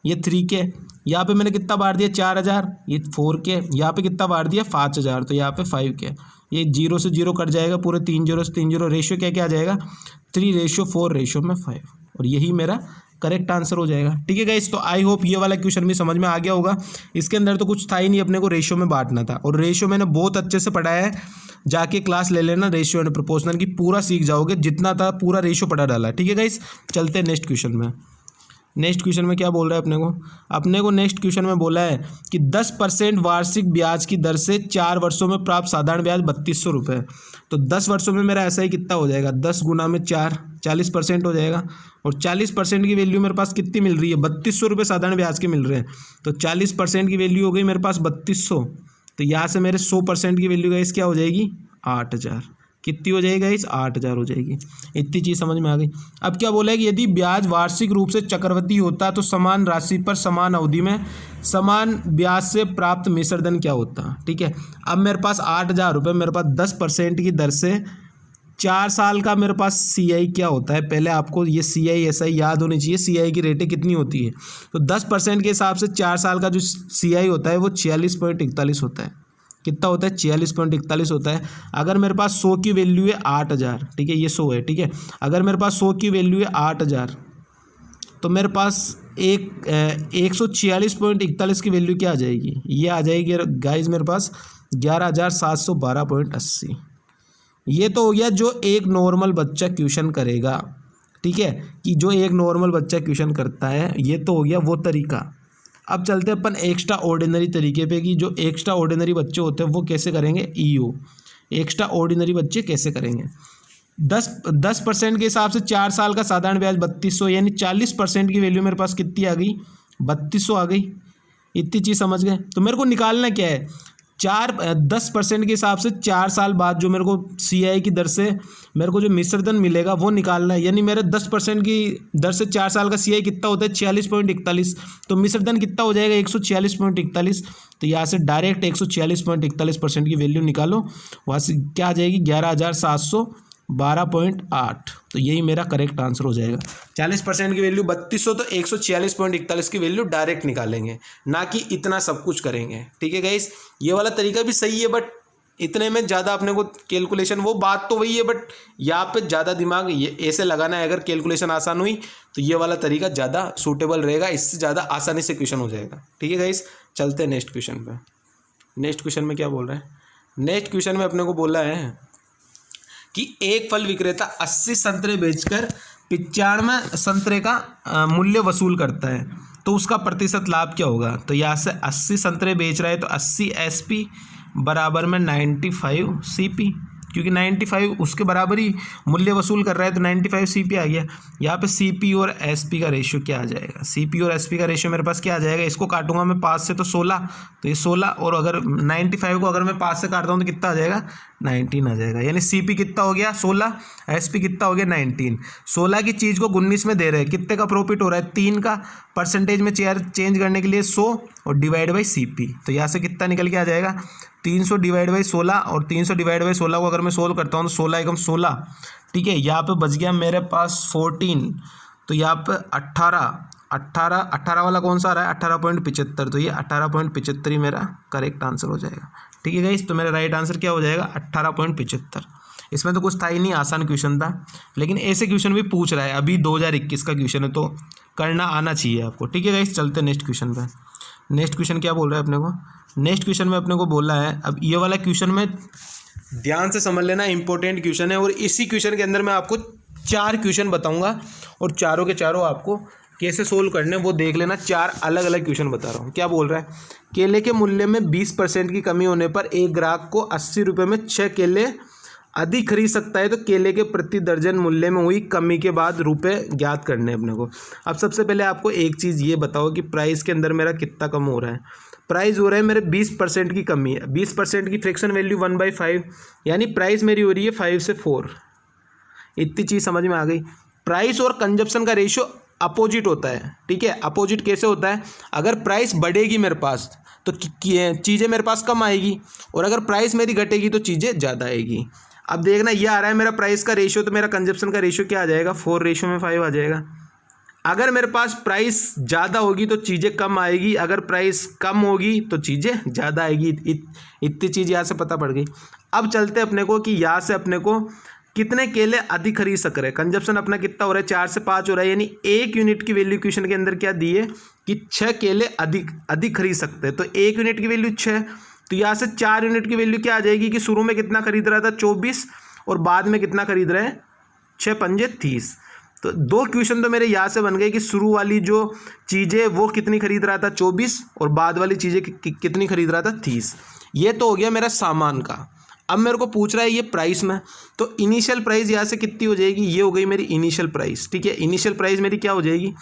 ये 3K। यहाँ पे मैंने कितना बांट दिया, 4,000, ये 4K। यहाँ पे कितना बांट दिया, 5,000, तो यहाँ पे 5K। ये 0 से 0 कट जाएगा, पूरे 3 0 से 3 0, रेशियो क्या आ जाएगा, 3:4:5, और यही मेरा करेक्ट आंसर हो जाएगा, ठीक है गाइस। तो आई होप ये वाला क्वेश्चन भी समझ में आ गया होगा। इसके अंदर तो कुछ था ही नहीं, अपने को रेशियो में बांटना था, और रेशियो मैंने बहुत अच्छे से पढ़ाया है। जाके क्लास ले लेना रेशियो एंड प्रोपोर्शनल की, पूरा सीख जाओगे। जितना था पूरा रेशियो पढ़ा डाला, ठीक है गाइस। चलते हैं नेक्स्ट क्वेश्चन में। नेक्स्ट क्वेश्चन में क्या बोल रहा है अपने को नेक्स्ट क्वेश्चन में बोला है कि 10% वार्षिक ब्याज की दर से 4 वर्षों में प्राप्त साधारण ब्याज 3200 रुपये। तो 10 वर्षों में मेरा ऐसा ही कितना हो जाएगा, 10 गुना में 4, 40% हो जाएगा। और 40% की वैल्यू मेरे पास कितनी मिल रही है, 3200 रुपये साधारण ब्याज के मिल रहे हैं। तो 40% की वैल्यू हो गई मेरे पास 3200। तो यहाँ से मेरे 100% की वैल्यू गाइस क्या हो जाएगी, 8000। कितनी हो जाएगी गाइस, 8000 हो जाएगी। इतनी चीज़ समझ में आ गई। अब क्या बोला है कि यदि ब्याज वार्षिक रूप से चक्रवृद्धि होता तो समान राशि पर समान अवधि में समान ब्याज से प्राप्त मिश्र धन क्या होता। ठीक है, अब मेरे पास 8000 रुपये मेरे पास 10% की दर से 4 साल का मेरे पास CI क्या होता है। पहले आपको ये CI SI याद होनी चाहिए, CI की रेटें कितनी होती है। तो 10% के हिसाब से 4 साल का जो CI होता है वो 46.41 होता है। कितना होता है, 46.41 होता है। अगर मेरे पास 100 की वैल्यू है 8000, ठीक है, ये 100 है, ठीक है। अगर मेरे पास 100 की वैल्यू है 8000 तो मेरे पास 146.41 की वैल्यू क्या आ जाएगी, ये आ जाएगी गाइज मेरे पास 11712.80। ये तो हो गया जो एक नॉर्मल बच्चा क्वेश्चन करेगा। ठीक है, कि जो एक नॉर्मल बच्चा क्वेश्चन करता है, ये तो हो गया वो तरीका। अब चलते हैं अपन एक्स्ट्रा ऑर्डिनरी तरीके पे कि जो एक्स्ट्रा ऑर्डिनरी बच्चे होते हैं वो कैसे करेंगे। EO एक्स्ट्रा ऑर्डिनरी बच्चे कैसे करेंगे। 10% के हिसाब से 4 साल का साधारण ब्याज 3200, यानी 40% की वैल्यू मेरे पास कितनी आ गई, 3200 आ गई। इतनी चीज़ समझ गए। तो मेरे को निकालना क्या है, 10% के हिसाब से 4 साल बाद जो मेरे को CI की दर से मेरे को जो मिश्र धन मिलेगा वो निकालना है। यानी मेरे 10% की दर से 4 साल का CI कितना होता है, 46.41। तो मिश्र धन कितना हो जाएगा, 146.41। तो यहाँ से डायरेक्ट 146.41% की वैल्यू निकालो, वहाँ से क्या आ जाएगी, 11712.8। तो यही मेरा करेक्ट आंसर हो जाएगा। 40% की वैल्यू 3200, तो 146.41 की वैल्यू डायरेक्ट निकालेंगे, ना कि इतना सब कुछ करेंगे। ठीक है गाइस, ये वाला तरीका भी सही है, बट इतने में ज़्यादा अपने को कैलकुलेशन, वो बात तो वही है, बट यहाँ पे ज़्यादा दिमाग ये ऐसे लगाना है। अगर कैलकुलेशन आसान हुई तो ये वाला तरीका ज़्यादा सूटेबल रहेगा, इससे ज़्यादा आसानी से क्वेश्चन हो जाएगा। ठीक है गाइस, चलते हैं नेक्स्ट क्वेश्चन पे। नेक्स्ट क्वेश्चन में क्या बोल रहा है, नेक्स्ट क्वेश्चन में अपने को बोला है कि एक फल विक्रेता 80 संतरे बेचकर 95 संतरे का मूल्य वसूल करता है, तो उसका प्रतिशत लाभ क्या होगा। तो यहाँ से 80 संतरे बेच रहा है तो 80 SP बराबर में 95 CP, क्योंकि 95 उसके बराबर ही मूल्य वसूल कर रहा है, तो 95 CP आ गया। यहाँ पे CP और SP का रेशियो क्या आ जाएगा, CP और SP का रेशियो मेरे पास क्या आ जाएगा, इसको काटूंगा मैं 5 से तो 16, तो ये 16, और अगर 95 को अगर मैं 5 से काटता हूँ तो कितना आ जाएगा, 19 आ जाएगा। यानी CP कितना हो गया 16, SP कितना हो गया 19। 16 की चीज़ को 19 में दे रहे हैं, कितने का प्रॉफिट हो रहा है, 3 का। परसेंटेज में चेंज करने के लिए 100 और डिवाइड बाई CP, तो यहाँ से कितना निकल के आ जाएगा, 300 डिवाइड बाई 16, और 300 डिवाइड बाई 16 को अगर मैं सोल्व करता हूँ तो 16 एकम 16। ठीक है, यहाँ पे बच गया मेरे पास 14, तो यहाँ पे 18 वाला कौन सा आ रहा है, 18.75। तो ये 18.75 ही मेरा करेक्ट आंसर हो जाएगा। ठीक है गाइस, तो मेरा राइट आंसर क्या हो जाएगा, 18.75। इसमें तो कुछ था ही नहीं, आसान क्वेश्चन था, लेकिन ऐसे क्वेश्चन भी पूछ रहा है। अभी 2021 का क्वेश्चन है तो करना आना चाहिए आपको। ठीक है गाइस, चलते नेक्स्ट क्वेश्चन पे। नेक्स्ट क्वेश्चन क्या बोल रहा है अपने को, नेक्स्ट क्वेश्चन में अपने को बोला है, अब ये वाला क्वेश्चन में ध्यान से समझ लेना, इंपॉर्टेंट क्वेश्चन है। और इसी क्वेश्चन के अंदर मैं आपको 4 क्वेश्चन बताऊंगा, और चारों के चारों आपको कैसे सोल्व करने वो देख लेना। 4 अलग अलग क्वेश्चन बता रहा हूँ। क्या बोल रहा है, केले के मूल्य में 20% की कमी होने पर एक ग्राहक को 80 रुपये में 6 केले अधिक खरीद सकता है, तो केले के प्रति दर्जन मूल्य में हुई कमी के बाद रुपए ज्ञात करने अपने को। अब सबसे पहले आपको एक चीज़ ये बताओ कि प्राइस के अंदर मेरा कितना कम हो रहा है। प्राइस हो रहा है मेरे 20% की कमी है, 20% की फ्रैक्शन वैल्यू 1/5, यानी प्राइस मेरी हो रही है 5 से 4। इतनी चीज़ समझ में आ गई। प्राइस और कंजप्शन का रेशियो अपोजिट होता है। ठीक है, अपोजिट कैसे होता है, अगर प्राइस बढ़ेगी मेरे पास तो चीज़ें मेरे पास कम आएगी, और अगर प्राइस मेरी घटेगी तो चीज़ें ज़्यादा आएगी। अब देखना, ये आ रहा है मेरा प्राइस का रेशियो, तो मेरा कंजप्शन का रेशियो क्या आ जाएगा, 4:5 आ जाएगा। अगर मेरे पास प्राइस ज़्यादा होगी तो चीज़ें कम आएगी, अगर प्राइस कम होगी तो चीज़ें ज़्यादा आएगी। इतनी चीज़ यहाँ से पता पड़ गई। अब चलते अपने को कि यहाँ से अपने को कितने केले अधिक खरीद सक रहे हैं। कंजप्शन अपना कितना हो रहा है, 4 से 5 हो रहा है, यानी 1 यूनिट की वैल्यू क्वेश्चन के अंदर क्या दी है कि 6 केले अधिक खरीद सकते हैं। तो 1 यूनिट की वैल्यू 6, तो यहाँ से 4 यूनिट की वैल्यू क्या आ जाएगी कि शुरू में कितना खरीद रहा था 24, और बाद में कितना खरीद रहा है 6 पंजे 30। तो 2 क्वेश्चन तो मेरे यहाँ से बन गए कि शुरू वाली जो चीज़ें वो कितनी खरीद रहा था 24 और बाद वाली चीज़ें कितनी खरीद रहा था 30। ये तो हो गया मेरा सामान का। अब मेरे को पूछ रहा है ये प्राइस में, तो इनिशियल प्राइस यहाँ से कितनी हो जाएगी, ये हो गई मेरी इनिशियल प्राइस। ठीक है, इनिशियल प्राइस मेरी क्या हो जाएगी,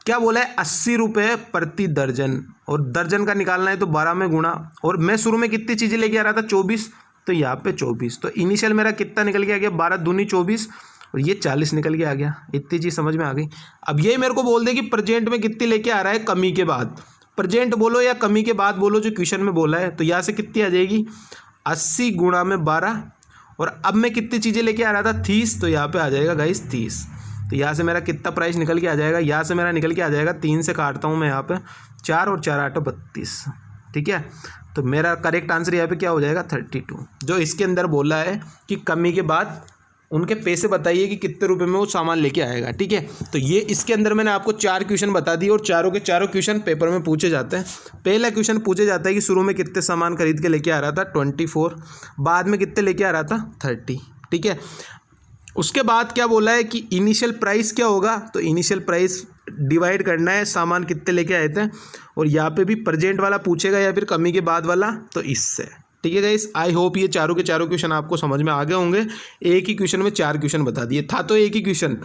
क्या बोला है 80 रुपये प्रति दर्जन, और दर्जन का निकालना है तो 12 में गुणा, और मैं शुरू में कितनी चीज़ें लेके आ रहा था 24, तो यहाँ पे 24, तो इनिशियल मेरा कितना निकल के आ गया 12 दूनी 24 और ये 40 निकल के आ गया। इतनी चीज़ समझ में आ गई। अब ये मेरे को बोल दे कि प्रेजेंट में कितनी लेके आ रहा है कमी के बाद, प्रेजेंट बोलो या कमी के बाद बोलो जो क्वेश्चन में बोला है, तो यहाँ से कितनी आ जाएगी 80 गुणा में 12, और अब मैं कितनी चीज़ें लेके आ रहा था 30, तो यहाँ पे आ जाएगा गाइस 30। तो यहाँ से मेरा कितना प्राइस निकल के आ जाएगा, यहाँ से मेरा निकल के आ जाएगा 3 से काटता हूँ मैं यहाँ पे 4 और 4 8 32। ठीक है, तो मेरा करेक्ट आंसर यहाँ पे क्या हो जाएगा 32, जो इसके अंदर बोला है कि कमी के बाद उनके पैसे बताइए कि कितने रुपए में वो सामान लेके आएगा। ठीक है, तो ये इसके अंदर मैंने आपको 4 क्वेश्चन बता दिए और चारों के चारों क्वेश्चन पेपर में पूछे जाते हैं। पहला क्वेश्चन पूछे जाता है कि शुरू में कितने सामान खरीद के लेके आ रहा था 24, बाद में कितने लेके आ रहा था 30। ठीक है, उसके बाद क्या बोला है कि इनिशियल प्राइस क्या होगा, तो इनिशियल प्राइस डिवाइड करना है सामान कितने लेके आए थे, और यहाँ पे भी प्रेजेंट वाला पूछेगा या फिर कमी के बाद वाला, तो इससे। ठीक है गाइस, आई होप ये चारों के चारों क्वेश्चन आपको समझ में आ गए होंगे। एक ही क्वेश्चन में 4 क्वेश्चन बता दिए, था तो एक ही क्वेश्चन,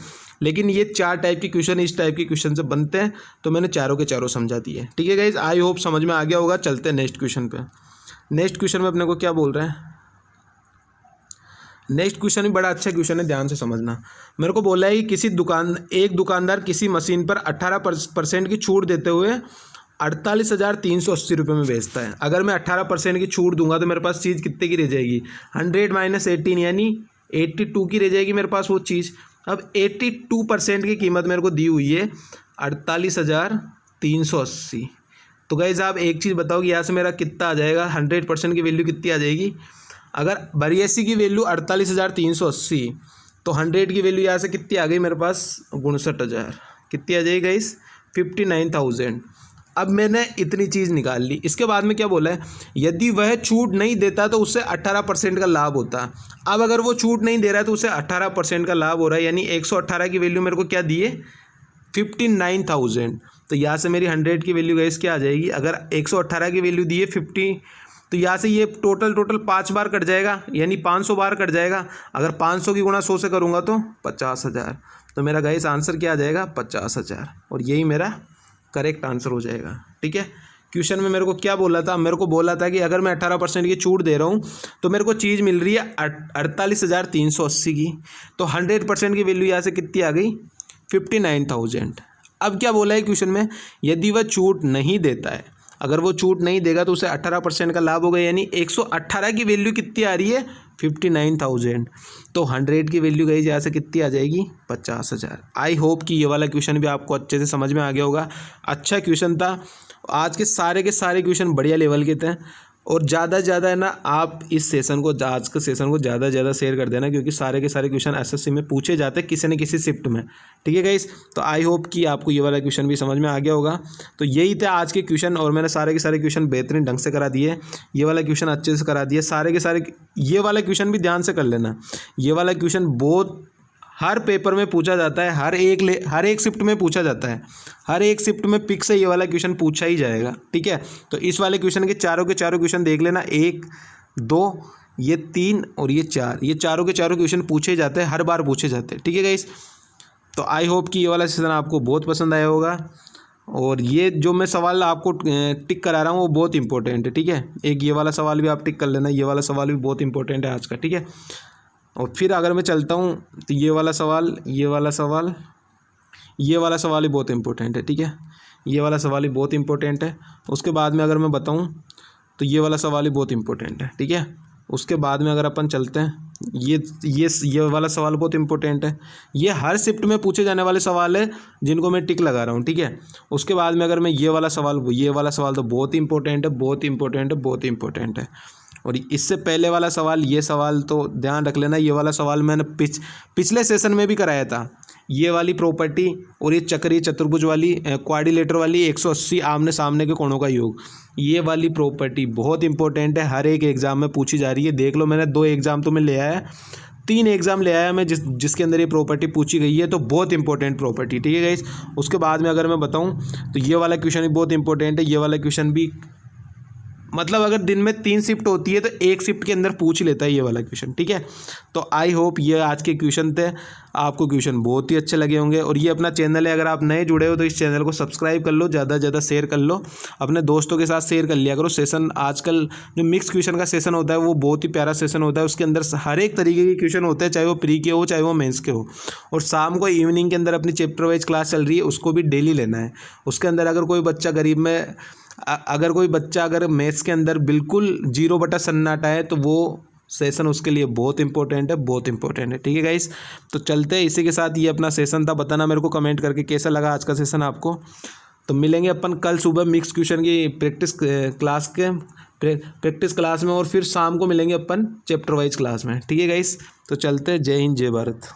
लेकिन ये 4 टाइप के क्वेश्चन इस टाइप के क्वेश्चन से बनते हैं, तो मैंने चारों के चारों समझा दिए। ठीक है गाइस, आई होप समझ में आ गया होगा। चलते हैं नेक्स्ट क्वेश्चन पे। नेक्स्ट क्वेश्चन में अपने को क्या बोल रहे हैं, नेक्स्ट क्वेश्चन भी बड़ा अच्छा क्वेश्चन है, ध्यान से समझना। मेरे को बोला है कि एक दुकानदार किसी मशीन पर 18% की छूट देते हुए 48,380 रुपये में बेचता है। अगर मैं 18% की छूट दूंगा तो मेरे पास चीज़ कितने की रह जाएगी 100 - 18 यानी 82 की रह जाएगी मेरे पास वो चीज़। अब 82% की कीमत मेरे को दी हुई है 48,380। तो गाइस आप एक चीज़ बताओ कि यहाँ से मेरा कितना आ जाएगा, 100% की वैल्यू कितनी आ जाएगी। अगर 82 की वैल्यू 48,380, तो 100 की वैल्यू यहाँ से कितनी आ गई मेरे पास 59,000, कितनी आ जाएगी गाइस 59,000। अब मैंने इतनी चीज़ निकाल ली। इसके बाद में क्या बोला है, यदि वह छूट नहीं देता तो उससे 18% का लाभ होता। अब अगर वो छूट नहीं दे रहा है तो उससे 18% का लाभ हो रहा है, यानी 118 की वैल्यू मेरे को क्या दी है 59,000। तो यहाँ से मेरी 100 की वैल्यू गाइस क्या आ जाएगी, अगर 118 की वैल्यू दी है 50, तो यहाँ से ये टोटल 5 बार कट जाएगा, यानी 500 बार कट जाएगा। अगर 500 की गुणा 100 से करूँगा तो 50,000। तो मेरा गाइस आंसर क्या आ जाएगा 50,000, और यही मेरा करेक्ट आंसर हो जाएगा। ठीक है, क्वेश्चन में मेरे को क्या बोला था, मेरे को बोला था कि अगर मैं 18% की छूट दे रहा हूँ तो मेरे को चीज़ मिल रही है 48,380 की, तो 100% की वैल्यू यहाँ से कितनी आ गई 59,000। अब क्या बोला है क्वेश्चन में, यदि वह छूट नहीं देता है, अगर वो छूट नहीं देगा तो उसे 18% का लाभ होगा, यानी 118 की वैल्यू कितनी आ रही है 59,000। तो 100 की वैल्यू गई यहाँ से कितनी आ जाएगी 50,000। आई होप कि ये वाला क्वेश्चन भी आपको अच्छे से समझ में आ गया होगा। अच्छा क्वेश्चन था, आज के सारे क्वेश्चन बढ़िया लेवल के थे, और ज़्यादा से ज़्यादा है ना आप इस सेशन को, आज के सेशन को ज़्यादा से ज़्यादा शेयर कर देना, क्योंकि सारे के सारे क्वेश्चन एसएससी में पूछे जाते हैं किसी न किसी शिफ्ट में। ठीक है गाइस, तो आई होप कि आपको ये वाला क्वेश्चन भी समझ में आ गया होगा। तो यही थे आज के क्वेश्चन, और मैंने सारे के सारे क्वेश्चन बेहतरीन ढंग से करा दिए। ये वाला क्वेश्चन अच्छे से करा दिए, सारे के सारे। ये वाला क्वेश्चन भी ध्यान से कर लेना, ये वाला क्वेश्चन बहुत हर पेपर में पूछा जाता है, हर एक शिफ्ट में पूछा जाता है, हर एक शिफ्ट में पिक से ये वाला क्वेश्चन पूछा ही जाएगा। ठीक है, तो इस वाले क्वेश्चन के चारों क्वेश्चन देख लेना, 1 2 ये 3 और ये 4, ये चारों के चारों क्वेश्चन पूछे जाते हैं, हर बार पूछे जाते हैं। ठीक है गाइस, तो आई होप कि ये वाला सेशन आपको बहुत पसंद आया होगा, और ये जो मैं सवाल आपको टिक करा रहा हूँ वो बहुत इंपॉर्टेंट है। ठीक है, एक ये वाला सवाल भी आप टिक कर लेना, ये वाला सवाल भी बहुत इंपॉर्टेंट है आज का। ठीक है, और फिर अगर मैं चलता हूँ तो ये वाला सवाल ही बहुत इंपॉर्टेंट है। ठीक है, ये वाला सवाल ही बहुत इंपॉर्टेंट है। उसके बाद में अगर मैं बताऊँ तो ये वाला सवाल ही बहुत इंपॉर्टेंट है। ठीक है, उसके बाद में अगर अपन चलते हैं, ये वाला सवाल बहुत इंपॉर्टेंट है। ये हर शिफ्ट में पूछे जाने वाले सवाल है जिनको मैं टिक लगा रहा हूँ। ठीक है, उसके बाद में अगर मैं ये वाला सवाल तो बहुत इंपॉर्टेंट है। और इससे पहले वाला सवाल, ये सवाल तो ध्यान रख लेना, ये वाला सवाल मैंने पिछले सेशन में भी कराया था। ये वाली प्रॉपर्टी और ये चक्रीय चतुर्भुज वाली क्वाड्रिलेटरल वाली 180 आमने सामने के कोणों का योग, ये वाली प्रॉपर्टी बहुत इंपॉर्टेंट है, हर एक एग्ज़ाम में पूछी जा रही है। देख लो, मैंने 2 एग्ज़ाम तो मैं ले आया, 3 एग्जाम ले आया मैं जिसके अंदर ये प्रॉपर्टी पूछी गई है, तो बहुत इंपॉर्टेंट प्रॉपर्टी, ठीक है गाइस। उसके बाद में अगर मैं बताऊं तो ये वाला क्वेश्चन भी बहुत इंपॉर्टेंट है, ये वाला क्वेश्चन भी मतलब अगर दिन में 3 शिफ्ट होती है तो 1 शिफ्ट के अंदर पूछ लेता है ये वाला क्वेश्चन, ठीक है। तो आई होप ये आज के क्वेश्चन थे, आपको क्वेश्चन बहुत ही अच्छे लगे होंगे। और ये अपना चैनल है, अगर आप नए जुड़े हो तो इस चैनल को सब्सक्राइब कर लो, ज़्यादा से ज़्यादा शेयर कर लो, अपने दोस्तों के साथ शेयर कर लिया करो। सेशन आजकल जो मिक्स क्वेश्चन का सेशन होता है वो बहुत ही प्यारा सेशन होता है, उसके अंदर हर एक तरीके के क्वेश्चन होते हैं, चाहे वो प्री के हो चाहे वो मेंस के हो। और शाम को इवनिंग के अंदर अपनी चैप्टर वाइज क्लास चल रही है, उसको भी डेली लेना है। उसके अंदर अगर कोई बच्चा गरीब में अगर मैथ्स के अंदर बिल्कुल 0 बटा सन्नाटा है तो वो सेशन उसके लिए बहुत इंपॉर्टेंट है, बहुत इंपॉर्टेंट है, ठीक है गाइस। तो चलते हैं, इसी के साथ ये अपना सेशन था। बताना मेरे को कमेंट करके कैसा लगा आज का सेशन आपको। तो मिलेंगे अपन कल सुबह मिक्स क्वेश्चन की प्रैक्टिस क्लास में, और फिर शाम को मिलेंगे अपन चैप्टर वाइज क्लास में, ठीक है गाइस। तो चलते हैं, जय हिंद जय भारत।